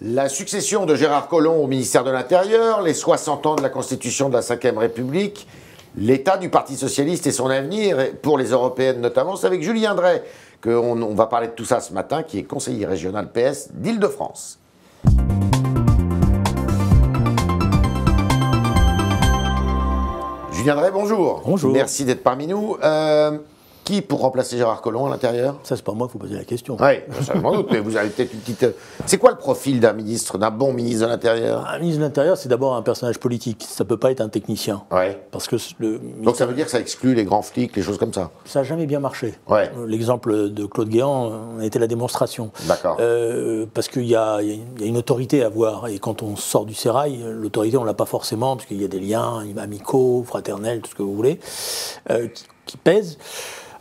La succession de Gérard Collomb au ministère de l'Intérieur, les 60 ans de la Constitution de la Ve République, l'état du Parti Socialiste et son avenir, pour les européennes notamment, c'est avec Julien Drey qu'on va parler de tout ça ce matin, qui est conseiller régional PS d'Île-de-France. Julien Drey, bonjour. Bonjour. Merci d'être parmi nous. Qui pour remplacer Gérard Collomb à l'intérieur? Ça, c'est pas moi, il faut poser la question. Oui, ça je m'en doute, mais vous avez peut-être une petite... C'est quoi le profil d'un ministre, d'un bon ministre de l'Intérieur? Un ministre de l'Intérieur, c'est d'abord un personnage politique. Ça peut pas être un technicien. Ouais. Parce que Donc ça veut dire que ça exclut les grands flics, les choses comme ça? ça n'a jamais bien marché. Ouais. L'exemple de Claude Guéant a été la démonstration. D'accord. Parce qu'il y a une autorité à avoir. Et quand on sort du sérail, l'autorité, on ne l'a pas forcément, parce qu'il y a des liens amicaux, fraternels, tout ce que vous voulez, qui pèsent.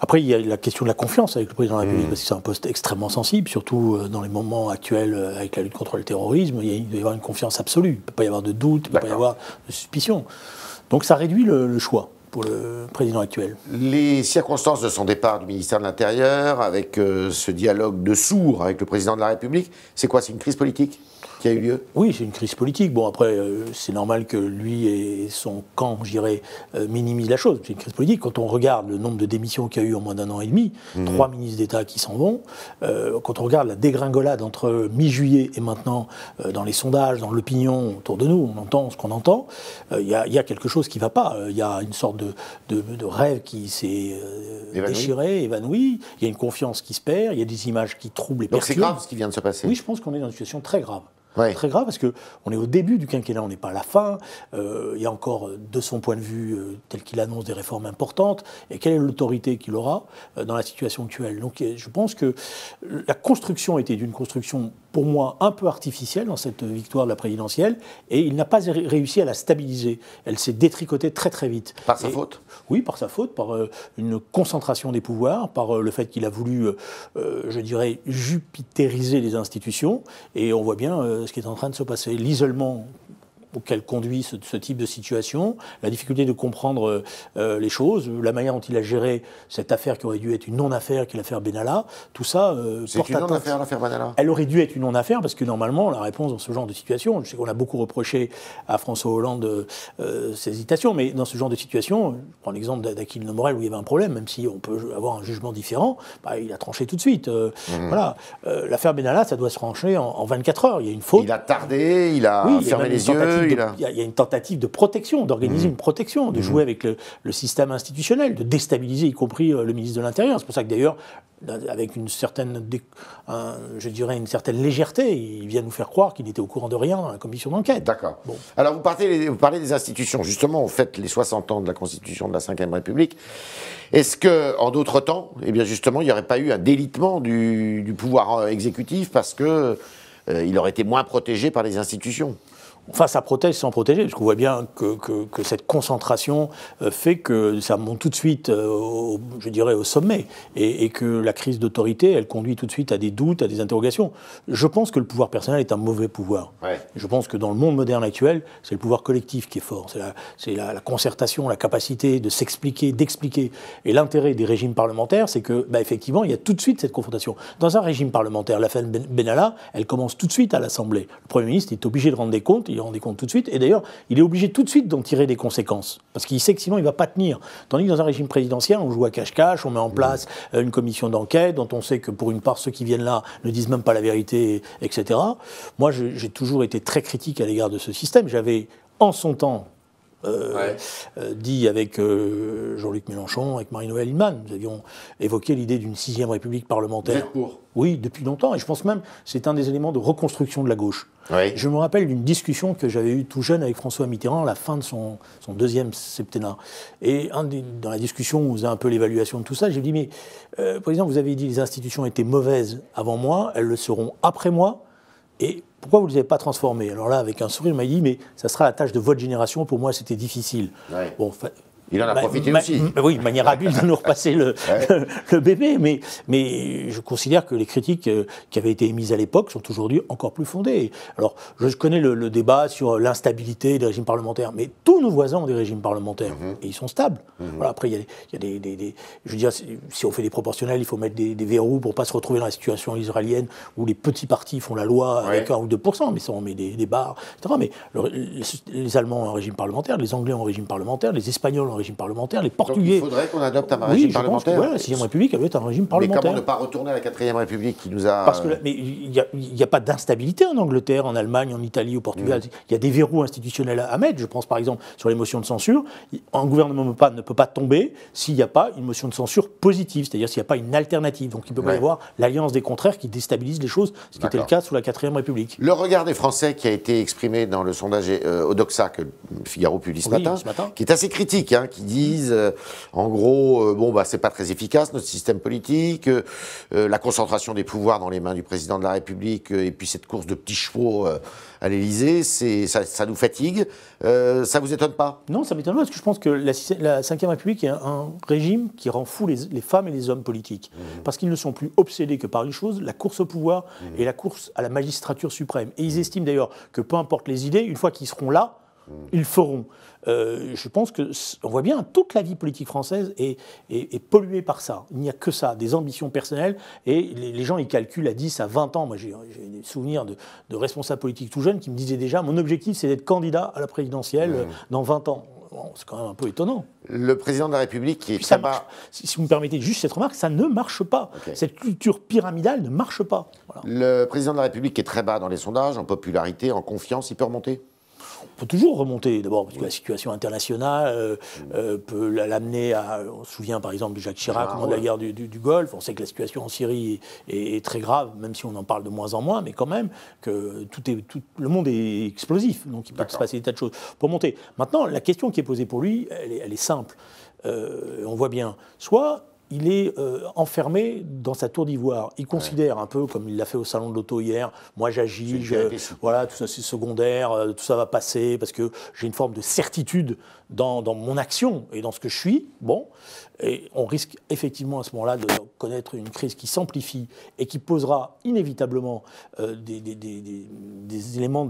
Après, il y a la question de la confiance avec le président de la République, parce que c'est un poste extrêmement sensible, surtout dans les moments actuels avec la lutte contre le terrorisme. Il doit y avoir une confiance absolue. Il ne peut pas y avoir de doute, il ne peut pas y avoir de suspicion. Donc ça réduit le choix pour le président actuel. Les circonstances de son départ du ministère de l'Intérieur, avec ce dialogue de sourds avec le président de la République, c'est quoi? C'est une crise politique qui a eu lieu? Oui, c'est une crise politique. Bon, après, c'est normal que lui et son camp, je dirais, minimisent la chose. C'est une crise politique. Quand on regarde le nombre de démissions qu'il y a eu en moins d'un an et demi, 3 ministres d'État qui s'en vont, quand on regarde la dégringolade entre mi-juillet et maintenant, dans les sondages, dans l'opinion autour de nous, on entend ce qu'on entend, il y a quelque chose qui ne va pas. Il y a une sorte de rêve qui s'est déchiré, évanoui. Il y a une confiance qui se perd, il y a des images qui troublent et perturbent. Donc c'est grave ce qui vient de se passer? Oui, je pense qu'on est dans une situation très grave. Ouais. Très grave parce qu'on est au début du quinquennat, on n'est pas à la fin. Il y a encore, de son point de vue, tel qu'il annonce des réformes importantes. Et quelle est l'autorité qu'il aura dans la situation actuelle? Donc je pense que la construction était d'une construction, pour moi, un peu artificielle dans cette victoire de la présidentielle. Et il n'a pas réussi à la stabiliser. Elle s'est détricotée très très vite. Par sa faute? Oui, par sa faute, par une concentration des pouvoirs, par le fait qu'il a voulu, je dirais, jupitériser les institutions. Et on voit bien ce qui est en train de se passer. L'isolement auquel conduit ce type de situation, la difficulté de comprendre les choses, la manière dont il a géré cette affaire qui aurait dû être une non-affaire, qui est l'affaire Benalla, tout ça c'est une non-affaire, l'affaire Benalla? Elle aurait dû être une non-affaire, parce que normalement, la réponse dans ce genre de situation, je sais qu'on a beaucoup reproché à François Hollande ses hésitations, mais dans ce genre de situation, je prends l'exemple d'Aquil Morel où il y avait un problème, même si on peut avoir un jugement différent, il a tranché tout de suite. Voilà. L'affaire Benalla, ça doit se trancher en 24 heures. Il y a une faute. Il a tardé, il a fermé les yeux. Il y a une tentative de protection, d'organiser une protection, de jouer avec le système institutionnel, de déstabiliser y compris le ministre de l'Intérieur. C'est pour ça que d'ailleurs, avec une certaine, je dirais une certaine légèreté, il vient nous faire croire qu'il n'était au courant de rien dans la commission d'enquête. D'accord. Bon. Alors vous parlez des institutions. Justement, on fête les 60 ans de la Constitution de la Ve République. Est-ce qu'en d'autres temps, eh bien justement, il n'y aurait pas eu un délitement du pouvoir exécutif parce qu'il aurait été moins protégé par les institutions? Enfin, ça protège sans protéger, parce qu'on voit bien que cette concentration fait que ça monte tout de suite, je dirais, au sommet, et que la crise d'autorité, elle conduit tout de suite à des doutes, à des interrogations. Je pense que le pouvoir personnel est un mauvais pouvoir. Ouais. Je pense que dans le monde moderne actuel, c'est le pouvoir collectif qui est fort. C'est la concertation, la capacité de s'expliquer, d'expliquer. Et l'intérêt des régimes parlementaires, c'est que, effectivement, il y a tout de suite cette confrontation. Dans un régime parlementaire, l'affaire Benalla, elle commence tout de suite à l'Assemblée. Le Premier ministre est obligé de rendre des comptes, il rend des comptes tout de suite, et d'ailleurs, il est obligé tout de suite d'en tirer des conséquences, parce qu'il sait que sinon, il ne va pas tenir. Tandis que dans un régime présidentiel, on joue à cache-cache, on met en place une commission d'enquête, dont on sait que pour une part, ceux qui viennent là ne disent même pas la vérité, etc. Moi, j'ai toujours été très critique à l'égard de ce système. J'avais, en son temps, dit avec Jean-Luc Mélenchon, avec Marie-Noëlle Lienemann, nous avions évoqué l'idée d'une 6e République parlementaire. Vous êtes pour? Oui, depuis longtemps, et je pense même que c'est un des éléments de reconstruction de la gauche. Oui. Je me rappelle d'une discussion que j'avais eue tout jeune avec François Mitterrand à la fin de son 2e septennat. Et dans la discussion, où on faisait un peu l'évaluation de tout ça, j'ai dit, mais Président, vous avez dit que les institutions étaient mauvaises avant moi, elles le seront après moi, et pourquoi vous ne les avez pas transformées? Alors là, avec un sourire, il m'a dit, mais ça sera la tâche de votre génération, pour moi c'était difficile. Ouais. Bon, Il en a profité aussi. Oui, de manière habile de nous repasser le bébé, mais je considère que les critiques qui avaient été émises à l'époque sont aujourd'hui encore plus fondées. Alors, je connais le débat sur l'instabilité des régimes parlementaires, mais tous nos voisins ont des régimes parlementaires, et ils sont stables. Voilà, après, il y a des... Je veux dire, si on fait des proportionnels, il faut mettre des verrous pour ne pas se retrouver dans la situation israélienne où les petits partis font la loi avec 1 ou 2%, mais ça, on met des barres, etc. Mais les Allemands ont un régime parlementaire, les Anglais ont un régime parlementaire, les Espagnols ont un régime parlementaire, les Portugais... Donc il faudrait qu'on adopte un régime parlementaire. Oui, la 6e République, elle doit être un régime parlementaire. Mais comment ne pas retourner à la 4e République qui nous a... Parce que mais il n'y a pas d'instabilité en Angleterre, en Allemagne, en Italie, au Portugal. Il y a des verrous institutionnels à mettre. Je pense par exemple sur les motions de censure. Un gouvernement ne peut pas tomber s'il n'y a pas une motion de censure positive, c'est-à-dire s'il n'y a pas une alternative. Donc il ne peut pas y avoir l'alliance des contraires qui déstabilise les choses, ce qui était le cas sous la 4e République. Le regard des Français qui a été exprimé dans le sondage Odoxa que Figaro publie ce matin, qui est assez critique, qui disent en gros, c'est pas très efficace notre système politique, la concentration des pouvoirs dans les mains du président de la République et puis cette course de petits chevaux à l'Élysée, ça nous fatigue. Ça vous étonne pas? Non, ça m'étonne pas parce que je pense que la 5e République est un régime qui rend fou les femmes et les hommes politiques. Parce qu'ils ne sont plus obsédés que par une chose, la course au pouvoir et la course à la magistrature suprême. Et ils estiment d'ailleurs que peu importe les idées, une fois qu'ils seront là, ils feront. Je pense qu'on voit bien, toute la vie politique française est polluée par ça. Il n'y a que ça, des ambitions personnelles. Et les gens, ils calculent à 10, à 20 ans. Moi, j'ai des souvenirs de responsables politiques tout jeunes qui me disaient déjà, mon objectif, c'est d'être candidat à la présidentielle dans 20 ans. Bon, c'est quand même un peu étonnant. Le président de la République qui est très bas... Si vous me permettez juste cette remarque, ça ne marche pas. Cette culture pyramidale ne marche pas. Voilà. Le président de la République qui est très bas dans les sondages, en popularité, en confiance, il peut remonter? On peut toujours remonter, d'abord parce que la situation internationale peut l'amener à... On se souvient par exemple de Jacques Chirac au moment de la guerre du Golfe. On sait que la situation en Syrie est très grave, même si on en parle de moins en moins, mais quand même que le monde est explosif, donc il peut se passer des tas de choses pour monter. Maintenant, la question qui est posée pour lui, elle est simple. On voit bien, soit... il est enfermé dans sa tour d'ivoire. Il considère un peu, comme il l'a fait au salon de l'auto hier, moi j'agis, voilà, tout ça c'est secondaire, tout ça va passer, parce que j'ai une forme de certitude dans mon action et dans ce que je suis. Bon, et on risque effectivement à ce moment-là de connaître une crise qui s'amplifie et qui posera inévitablement des éléments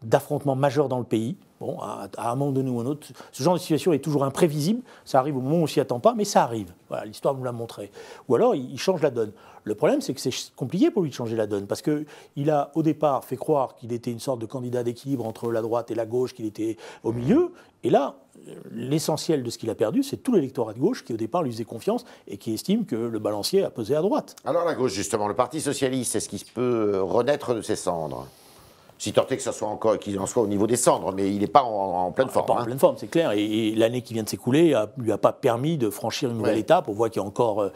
d'affrontement majeurs dans le pays. Bon, à un moment donné ou un autre, ce genre de situation est toujours imprévisible. Ça arrive au moment où on ne s'y attend pas, mais ça arrive. Voilà, l'histoire nous l'a montré. Ou alors, il change la donne. Le problème, c'est que c'est compliqué pour lui de changer la donne, parce qu'il a, au départ, fait croire qu'il était une sorte de candidat d'équilibre entre la droite et la gauche, qu'il était au milieu. Et là, l'essentiel de ce qu'il a perdu, c'est tout l'électorat de gauche qui, au départ, lui faisait confiance et qui estime que le balancier a pesé à droite. Alors la gauche, justement, le Parti socialiste, est-ce qu'il peut renaître de ses cendres ? Si tant est que ça soit encore, qu'il en soit au niveau des cendres, mais il n'est pas en pleine forme. Pas en pleine forme, c'est clair. Et l'année qui vient de s'écouler lui a pas permis de franchir une nouvelle étape. On voit qu'il y a encore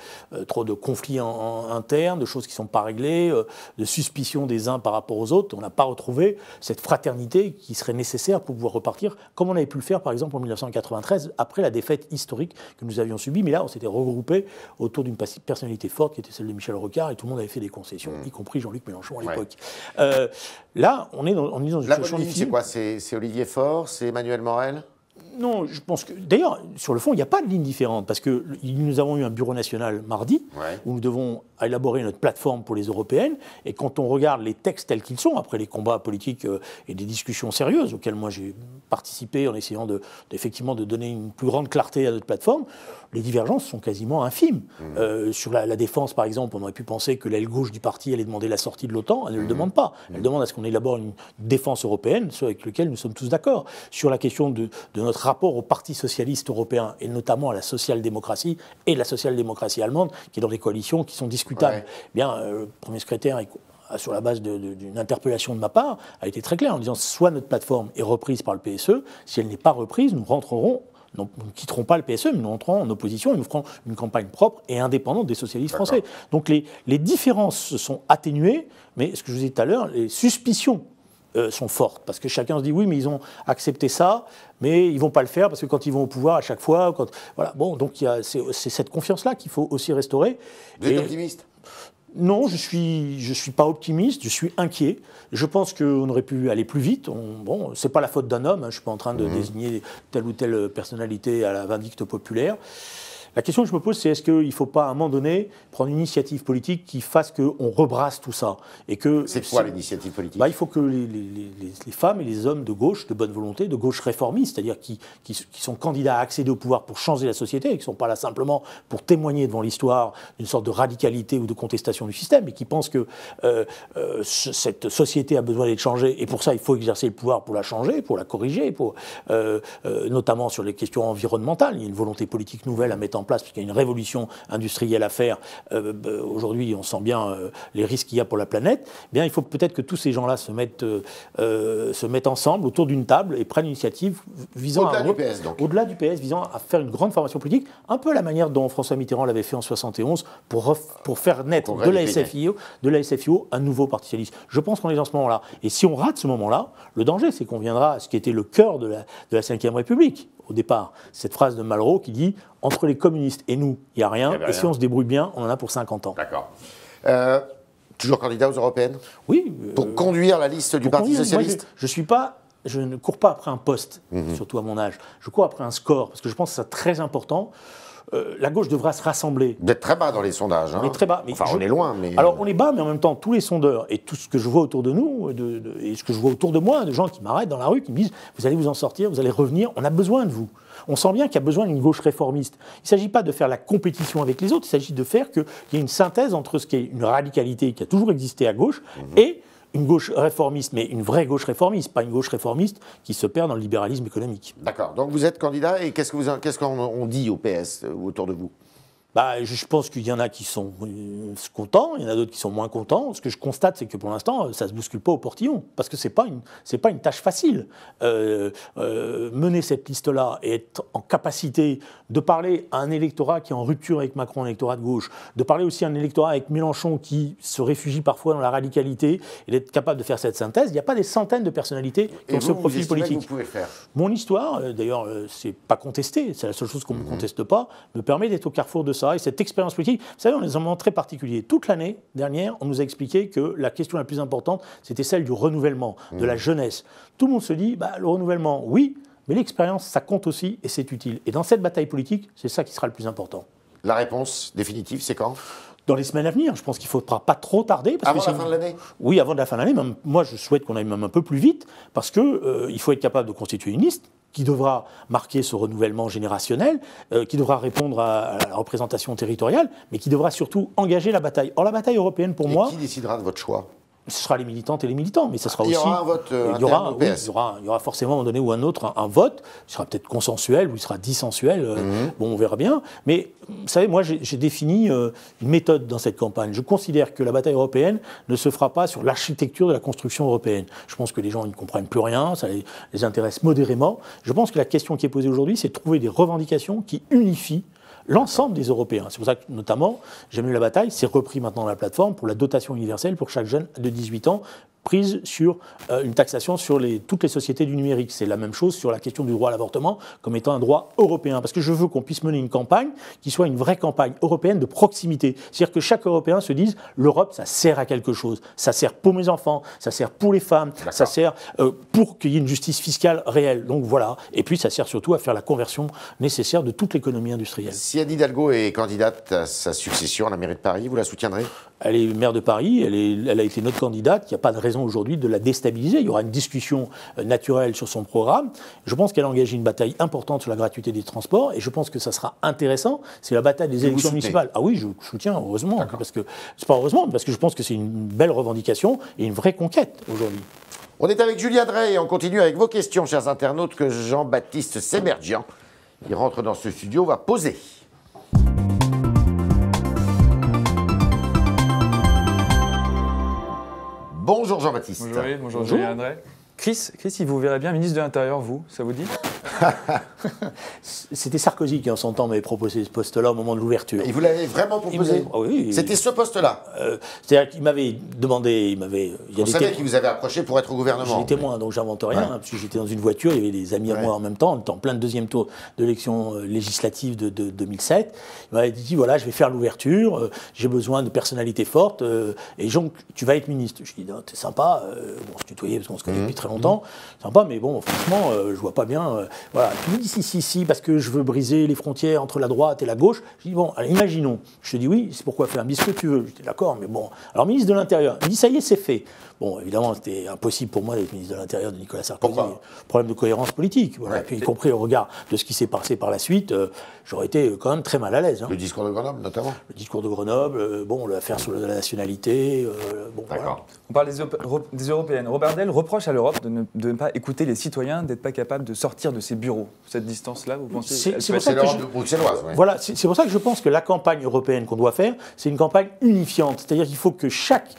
trop de conflits internes, de choses qui ne sont pas réglées, de suspicions des uns par rapport aux autres. On n'a pas retrouvé cette fraternité qui serait nécessaire pour pouvoir repartir, comme on avait pu le faire, par exemple, en 1993, après la défaite historique que nous avions subie. Mais là, on s'était regroupé autour d'une personnalité forte, qui était celle de Michel Rocard, et tout le monde avait fait des concessions, y compris Jean-Luc Mélenchon à l'époque. Là, on est dans une situation difficile. C'est quoi? C'est Olivier Faure? C'est Emmanuel Morel? Non, je pense que... D'ailleurs, sur le fond, il n'y a pas de ligne différente, parce que nous avons eu un bureau national mardi, où nous devons élaborer notre plateforme pour les européennes, et quand on regarde les textes tels qu'ils sont, après les combats politiques et des discussions sérieuses, auxquelles moi j'ai participé en essayant effectivement de donner une plus grande clarté à notre plateforme, les divergences sont quasiment infimes. Sur la défense, par exemple, on aurait pu penser que l'aile gauche du parti allait demander la sortie de l'OTAN. Elle ne le demande pas. Elle demande à ce qu'on élabore une défense européenne, ce avec lequel nous sommes tous d'accord. Sur la question de notre rapport au Parti socialiste européen, et notamment à la social-démocratie et la social-démocratie allemande, qui est dans des coalitions qui sont discutables. Bien, le premier secrétaire, sur la base d'une interpellation de ma part, a été très clair en disant soit notre plateforme est reprise par le PSE, si elle n'est pas reprise, nous rentrerons. Nous ne quitterons pas le PSE, mais nous entrons en opposition et nous ferons une campagne propre et indépendante des socialistes français. Donc les différences se sont atténuées, mais ce que je vous disais tout à l'heure, les suspicions sont fortes, parce que chacun se dit oui, mais ils ont accepté ça, mais ils ne vont pas le faire, parce que quand ils vont au pouvoir, à chaque fois... Voilà. Bon, donc c'est cette confiance-là qu'il faut aussi restaurer. Vous êtes optimiste ? Non, je suis pas optimiste, je suis inquiet. Je pense qu'on aurait pu aller plus vite. Bon, c'est pas la faute d'un homme, hein, je suis pas en train de désigner telle ou telle personnalité à la vindicte populaire. La question que je me pose, c'est est-ce qu'il ne faut pas, à un moment donné, prendre une initiative politique qui fasse qu'on rebrasse tout ça et que c'est quoi l'initiative politique? Il faut que les femmes et les hommes de gauche, de bonne volonté, de gauche réformiste, c'est-à-dire qui sont candidats à accéder au pouvoir pour changer la société, et qui ne sont pas là simplement pour témoigner devant l'histoire d'une sorte de radicalité ou de contestation du système, mais qui pensent que cette société a besoin d'être changée, et pour ça, il faut exercer le pouvoir pour la changer, pour la corriger, notamment sur les questions environnementales. Il y a une volonté politique nouvelle à mettre en place, puisqu'il y a une révolution industrielle à faire. Aujourd'hui, on sent bien les risques qu'il y a pour la planète. Eh bien, il faut peut-être que tous ces gens-là se mettent ensemble autour d'une table et prennent l'initiative visant au-delà du PS, visant à faire une grande formation politique, un peu à la manière dont François Mitterrand l'avait fait en 71 pour faire naître de la SFIO un nouveau parti socialiste. Je pense qu'on est dans ce moment-là. Et si on rate ce moment-là, le danger, c'est qu'on viendra à ce qui était le cœur de la Ve République. Au départ, cette phrase de Malraux qui dit « Entre les communistes et nous, il n'y a rien, et si on se débrouille bien, on en a pour 50 ans. » D'accord. Toujours candidat aux européennes? Oui. Pour conduire la liste du Parti socialiste? Moi, je ne cours pas après un poste, surtout à mon âge. Je cours après un score, parce que je pense que c'est très important. La gauche devra se rassembler. Vous êtes très bas dans les sondages. Hein. On est très bas. On est loin. Mais... Alors, on est bas, mais en même temps, tous les sondeurs et tout ce que je vois autour de nous, et ce que je vois autour de moi, de gens qui m'arrêtent dans la rue, qui me disent « Vous allez vous en sortir, vous allez revenir, on a besoin de vous ». On sent bien qu'il y a besoin d'une gauche réformiste. Il ne s'agit pas de faire la compétition avec les autres, il s'agit de faire qu'il y ait une synthèse entre ce qui est une radicalité qui a toujours existé à gauche et une gauche réformiste, mais une vraie gauche réformiste, pas une gauche réformiste qui se perd dans le libéralisme économique. D'accord. Donc vous êtes candidat et qu'est-ce qu'on dit au PS autour de vous? Je pense qu'il y en a qui sont contents, il y en a d'autres qui sont moins contents. Ce que je constate, c'est que pour l'instant, ça ne se bouscule pas au portillon, parce que ce n'est pas une tâche facile. Mener cette liste-là et être en capacité de parler à un électorat qui est en rupture avec Macron, un électorat de gauche, de parler aussi à un électorat avec Mélenchon qui se réfugie parfois dans la radicalité, et d'être capable de faire cette synthèse, il n'y a pas des centaines de personnalités qui ont ce profil politique. Vous pouvez le faire. Mon histoire, d'ailleurs, c'est pas contesté, c'est la seule chose qu'on ne me conteste pas, me permet d'être au carrefour de ça. Et cette expérience politique, vous savez, on est dans un moment très particulier. Toute l'année dernière, on nous a expliqué que la question la plus importante, c'était celle du renouvellement, de la jeunesse. Tout le monde se dit, le renouvellement, oui, mais l'expérience, ça compte aussi et c'est utile. Et dans cette bataille politique, c'est ça qui sera le plus important. La réponse définitive, c'est quand ? Dans les semaines à venir, je pense qu'il ne faudra pas trop tarder. Avant la fin de l'année ? Oui, avant la fin de l'année. Moi, je souhaite qu'on aille même un peu plus vite, parce qu'il faut être capable de constituer une liste qui devra marquer ce renouvellement générationnel, qui devra répondre à la représentation territoriale, mais qui devra surtout engager la bataille. Or, la bataille européenne, pour moi... Qui décidera de votre choix ? Ce sera les militantes et les militants, mais ce sera aussi... Il y aura un vote il y aura forcément, à un moment donné ou un autre, un vote. Il sera peut-être consensuel ou il sera dissensuel. Bon, on verra bien. Mais, vous savez, moi, j'ai défini une méthode dans cette campagne. Je considère que la bataille européenne ne se fera pas sur l'architecture de la construction européenne. Je pense que les gens ne comprennent plus rien, ça les intéresse modérément. Je pense que la question qui est posée aujourd'hui, c'est de trouver des revendications qui unifient l'ensemble des Européens. C'est pour ça que, notamment, J'aime mieux la bataille, c'est repris maintenant dans la plateforme pour la dotation universelle pour chaque jeune de 18 ans, prise sur une taxation sur toutes les sociétés du numérique. C'est la même chose sur la question du droit à l'avortement comme étant un droit européen. Parce que je veux qu'on puisse mener une campagne qui soit une vraie campagne européenne de proximité. C'est-à-dire que chaque Européen se dise l'Europe, ça sert à quelque chose. Ça sert pour mes enfants, ça sert pour les femmes, ça sert pour qu'il y ait une justice fiscale réelle. Donc voilà. Et puis ça sert surtout à faire la conversion nécessaire de toute l'économie industrielle. Si Anne Hidalgo est candidate à sa succession à la mairie de Paris, vous la soutiendrez ? Elle est maire de Paris, elle a été notre candidate, il n'y a pas de raison aujourd'hui de la déstabiliser. Il y aura une discussion naturelle sur son programme. Je pense qu'elle a engagé une bataille importante sur la gratuité des transports et je pense que ça sera intéressant. C'est la bataille des élections municipales. Ah oui, je soutiens, heureusement. Parce que, c'est pas heureusement, parce que je pense que c'est une belle revendication et une vraie conquête aujourd'hui. On est avec Julien Drey et on continue avec vos questions, chers internautes, que Jean-Baptiste Sémerjian, il rentre dans ce studio, va poser. Bonjour Jean-Baptiste. Bonjour, bonjour Julien Drey. Chris, il vous verrait bien ministre de l'Intérieur, vous, ça vous dit ? C'était Sarkozy qui, en son temps, m'avait proposé ce poste-là au moment de l'ouverture. Et vous l'avez vraiment proposé? Oui. C'était ce poste-là? C'est-à-dire qu'il m'avait demandé... On savait qu'il vous avait approché pour être au gouvernement. J'étais témoin, donc j'invente rien, parce que j'étais dans une voiture, il y avait des amis à moi en même temps, on était en plein de deuxième tour de l'élection législative de 2007. Il m'avait dit, voilà, je vais faire l'ouverture, j'ai besoin de personnalités fortes, et donc tu vas être ministre. Je dis, t'es sympa, bon, je tutoyais parce qu'on se connaît depuis très longtemps, sympa, mais bon, franchement, je vois pas bien. Voilà. Tu me dis, si, parce que je veux briser les frontières entre la droite et la gauche. Je dis, bon, alors, imaginons. Je te dis, oui, c'est pourquoi faire, me dis ce que tu veux. J'étais d'accord, mais bon. Alors, ministre de l'Intérieur, il me dit, ça y est, c'est fait. Bon, évidemment, c'était impossible pour moi d'être ministre de l'Intérieur de Nicolas Sarkozy. Pourquoi? Problème de cohérence politique. Voilà. Puis, y compris au regard de ce qui s'est passé par la suite, j'aurais été quand même très mal à l'aise. Hein. Le discours de Grenoble, notamment? Le discours de Grenoble, bon, l'affaire sur la nationalité. Bon, d'accord. Voilà. On parle des européennes. Robert Dell reproche à l'Europe de ne pas écouter les citoyens, d'être pas capable de sortir de ses bureaux. Cette distance-là, vous pensez? C'est l'Europe bruxelloise. Ouais. Voilà, c'est pour ça que je pense que la campagne européenne qu'on doit faire, c'est une campagne unifiante. C'est-à-dire qu'il faut que chaque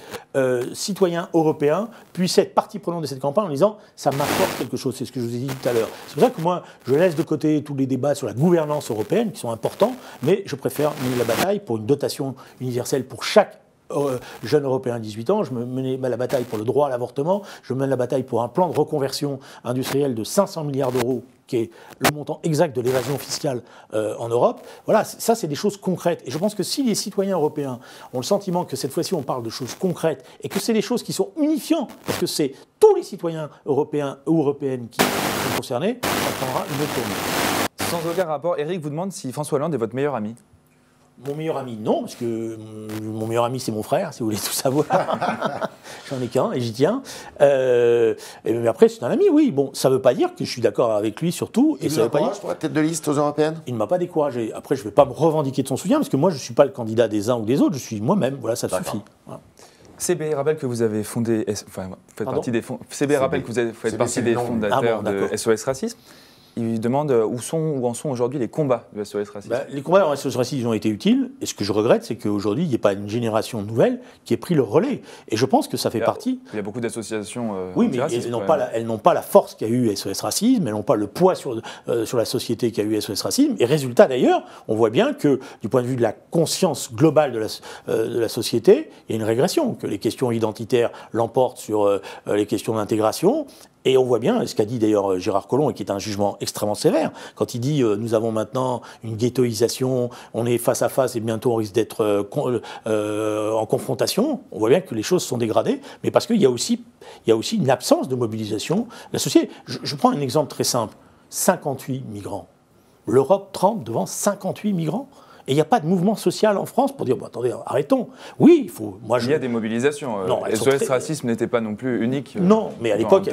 citoyen européen puisse être partie prenante de cette campagne en disant « ça m'apporte quelque chose », c'est ce que je vous ai dit tout à l'heure. C'est pour ça que moi, je laisse de côté tous les débats sur la gouvernance européenne, qui sont importants, mais je préfère mener la bataille pour une dotation universelle pour chaque jeune européen de 18 ans, je me mène la bataille pour le droit à l'avortement, je mène la bataille pour un plan de reconversion industrielle de 500 milliards d'euros, qui est le montant exact de l'évasion fiscale en Europe. Voilà, ça c'est des choses concrètes. Et je pense que si les citoyens européens ont le sentiment que cette fois-ci on parle de choses concrètes et que c'est des choses qui sont unifiantes, parce que c'est tous les citoyens européens ou européennes qui sont concernés, ça prendra une autre tournure. Sans aucun rapport, Eric vous demande si François Hollande est votre meilleur ami. Mon meilleur ami, non, parce que mon meilleur ami, c'est mon frère, si vous voulez tout savoir. J'en ai qu'un, et j'y tiens. Mais après, c'est un ami, oui. Bon, ça ne veut pas dire que je suis d'accord avec lui sur tout. Il vous encourage pour la tête de liste aux européennes? Il ne m'a pas découragé. Après, je ne vais pas me revendiquer de son soutien, parce que moi, je ne suis pas le candidat des uns ou des autres, je suis moi-même. Voilà, ça suffit. Voilà. CB rappelle que vous avez fondé... Enfin, faites partie des fonds... CB rappelle que vous faites partie des fondateurs de SOS Racisme. Il demande où en sont aujourd'hui les combats de SOS Racisme. Les combats de SOS Racisme ont été utiles, et ce que je regrette, c'est qu'aujourd'hui, il n'y ait pas une génération nouvelle qui ait pris le relais. Et je pense que ça fait partie... Il y a beaucoup d'associations oui, mais elles n'ont pas la force qu'a eu SOS Racisme, elles n'ont pas le poids sur la société qu'a eu SOS Racisme. Et résultat, d'ailleurs, on voit bien que, du point de vue de la conscience globale de la société, il y a une régression, que les questions identitaires l'emportent sur les questions d'intégration. Et on voit bien, ce qu'a dit d'ailleurs Gérard Collomb, et qui est un jugement extrêmement sévère, quand il dit nous avons maintenant une ghettoisation, on est face à face et bientôt on risque d'être en confrontation, on voit bien que les choses sont dégradées, mais parce qu'il y a aussi une absence de mobilisation de la société. Je prends un exemple très simple, 58 migrants. L'Europe tremble devant 58 migrants. Et il n'y a pas de mouvement social en France pour dire, bon, attendez, arrêtons. Oui, il faut... Il y a des mobilisations. Non, SOS Racisme n'était pas non plus unique. Non, mais à l'époque,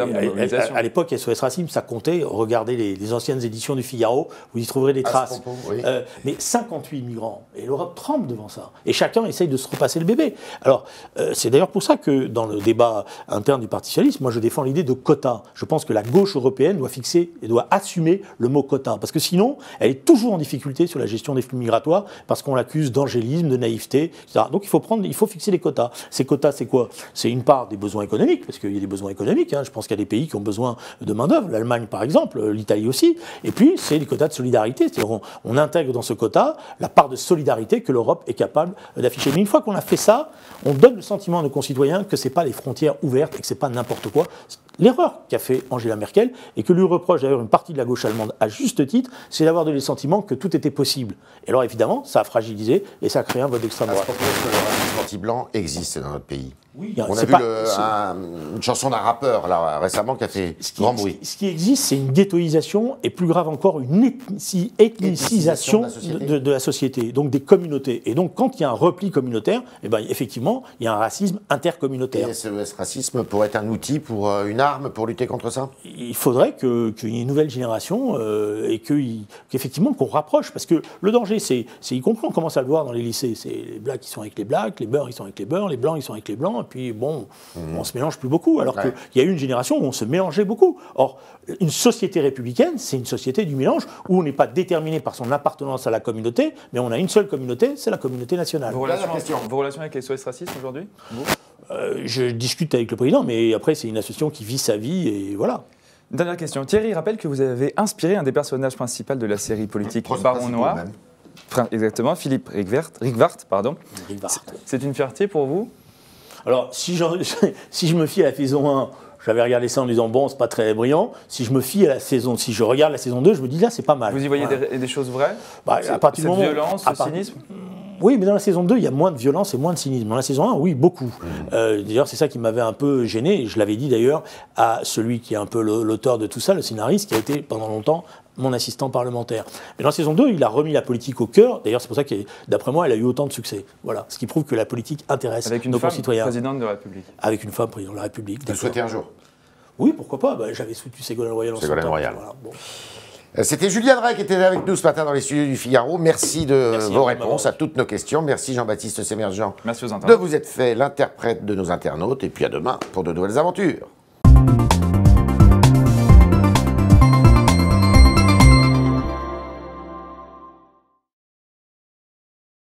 SOS Racisme, ça comptait. Regardez les anciennes éditions du Figaro, vous y trouverez des traces. Oui. Mais 58 migrants, et l'Europe tremble devant ça. Et chacun essaye de se repasser le bébé. Alors, c'est d'ailleurs pour ça que dans le débat interne du Parti socialiste, moi je défends l'idée de quotas. Je pense que la gauche européenne doit fixer et doit assumer le mot quota. Parce que sinon, elle est toujours en difficulté sur la gestion des flux migratoires, parce qu'on l'accuse d'angélisme, de naïveté, etc. Donc il faut fixer les quotas. Ces quotas, c'est quoi? C'est une part des besoins économiques, parce qu'il y a des besoins économiques. Je pense qu'il y a des pays qui ont besoin de main-d'œuvre, l'Allemagne par exemple, l'Italie aussi. Et puis, c'est des quotas de solidarité. C'est-à-dire on intègre dans ce quota la part de solidarité que l'Europe est capable d'afficher. Mais une fois qu'on a fait ça, on donne le sentiment à nos concitoyens que ce n'est pas les frontières ouvertes et que ce n'est pas n'importe quoi. L'erreur qu'a fait Angela Merkel, et que lui reproche d'ailleurs une partie de la gauche allemande à juste titre, c'est d'avoir donné le sentiment que tout était possible. Et alors évidemment, ça a fragilisé et ça a créé un vote d'extrême droite. Est-ce que le racisme anti-blanc existe dans notre pays? Oui, on a vu une chanson d'un rappeur là, récemment qui a fait grand bruit. Ce qui existe, c'est une ghettoisation et plus grave encore, une ethnicisation de la société, donc des communautés. Et donc quand il y a un repli communautaire, eh ben, effectivement, il y a un racisme intercommunautaire. Et ce racisme pourrait être un outil, pour une arme pour lutter contre ça? Il faudrait qu'il y ait une nouvelle génération et qu'effectivement qu'on rapproche. Parce que le danger, c'est y compris, on commence à le voir dans les lycées, c'est les blacks qui sont avec les blacks, les beurs ils sont avec les beurs, les blancs ils sont avec les blancs. Et puis, bon, on se mélange plus beaucoup, alors qu'il y a eu une génération où on se mélangeait beaucoup. Or, une société républicaine, c'est une société du mélange, où on n'est pas déterminé par son appartenance à la communauté, mais on a une seule communauté, c'est la communauté nationale. Vos relations avec les SOS Racisme aujourd'hui? Je discute avec le président, mais après, c'est une association qui vit sa vie, et voilà. Dernière question. Thierry rappelle que vous avez inspiré un des personnages principaux de la série politique Baron Noir. Exactement, Philippe Rickwart, pardon. C'est une fierté pour vous? Alors, si je me fie à la saison 1, j'avais regardé ça en me disant, bon, c'est pas très brillant. Si je me fie à la saison, si je regarde la saison 2, je me dis, là, c'est pas mal. Vous y voyez des choses vraies? À partir du moment, violence, ce cynisme? Oui, mais dans la saison 2, il y a moins de violence et moins de cynisme. Dans la saison 1, oui, beaucoup. D'ailleurs, c'est ça qui m'avait un peu gêné. Et je l'avais dit d'ailleurs à celui qui est un peu l'auteur de tout ça, le scénariste, qui a été pendant longtemps mon assistant parlementaire. Mais dans la saison 2, il a remis la politique au cœur. D'ailleurs, c'est pour ça que, d'après moi, elle a eu autant de succès. Voilà. Ce qui prouve que la politique intéresse nos concitoyens. Avec une femme présidente de la République. Avec une femme présidente de la République. Vous le souhaitez un jour? Oui, pourquoi pas. J'avais soutenu Ségolène Royal en son temps. Voilà, bon. C'était Julien Drey qui était avec nous ce matin dans les studios du Figaro. Merci de vos réponses à toutes nos questions. Merci Jean-Baptiste Sémergent de vous être fait l'interprète de nos internautes. Et puis à demain pour de nouvelles aventures.